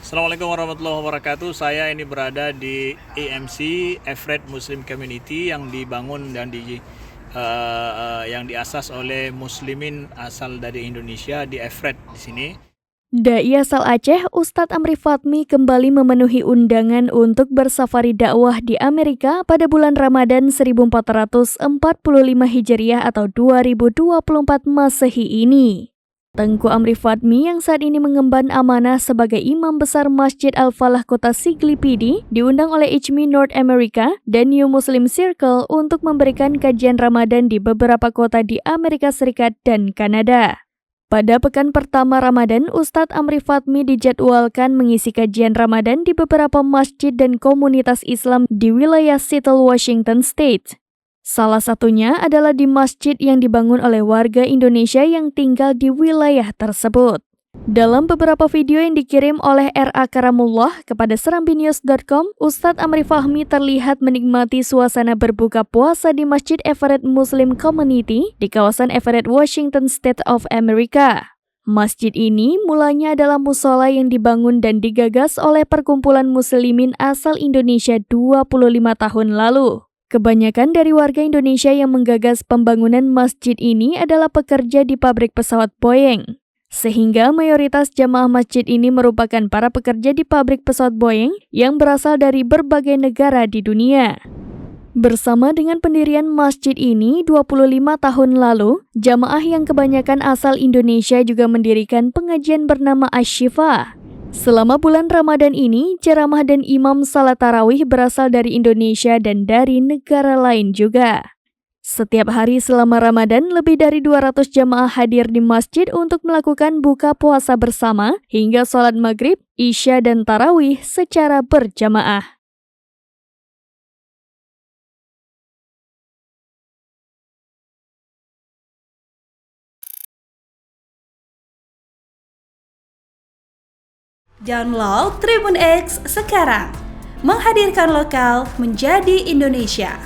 Assalamualaikum warahmatullahi wabarakatuh. Saya ini berada di AMC Efred Muslim Community yang dibangun dan yang diasas oleh muslimin asal dari Indonesia di Efred di sini. Dai asal Aceh, Ustadz Amri Fatmi kembali memenuhi undangan untuk bersafari dakwah di Amerika pada bulan Ramadan 1445 Hijriah atau 2024 Masehi ini. Tengku Amri Fatmi yang saat ini mengemban amanah sebagai Imam Besar Masjid Al-Falah Kota Sigli Pidi diundang oleh ICMI North America dan New Muslim Circle untuk memberikan kajian Ramadan di beberapa kota di Amerika Serikat dan Kanada. Pada pekan pertama Ramadan, Ustadz Amri Fatmi dijadwalkan mengisi kajian Ramadan di beberapa masjid dan komunitas Islam di wilayah Seattle, Washington State. Salah satunya adalah di masjid yang dibangun oleh warga Indonesia yang tinggal di wilayah tersebut. Dalam beberapa video yang dikirim oleh R.A. Karamullah kepada serambinews.com, Ustadz Amri Fatmi terlihat menikmati suasana berbuka puasa di Masjid Everett Muslim Community di kawasan Everett, Washington State of America. Masjid ini mulanya adalah musola yang dibangun dan digagas oleh perkumpulan muslimin asal Indonesia 25 tahun lalu. Kebanyakan dari warga Indonesia yang menggagas pembangunan masjid ini adalah pekerja di pabrik pesawat Boeing. Sehingga mayoritas jamaah masjid ini merupakan para pekerja di pabrik pesawat Boeing yang berasal dari berbagai negara di dunia. Bersama dengan pendirian masjid ini 25 tahun lalu, jamaah yang kebanyakan asal Indonesia juga mendirikan pengajian bernama Asy-Syifa. Selama bulan Ramadan ini, ceramah dan imam salat tarawih berasal dari Indonesia dan dari negara lain juga. Setiap hari selama Ramadan, lebih dari 200 jamaah hadir di masjid untuk melakukan buka puasa bersama hingga sholat maghrib, isya, dan tarawih secara berjamaah. Download Tribun X sekarang, menghadirkan lokal menjadi Indonesia.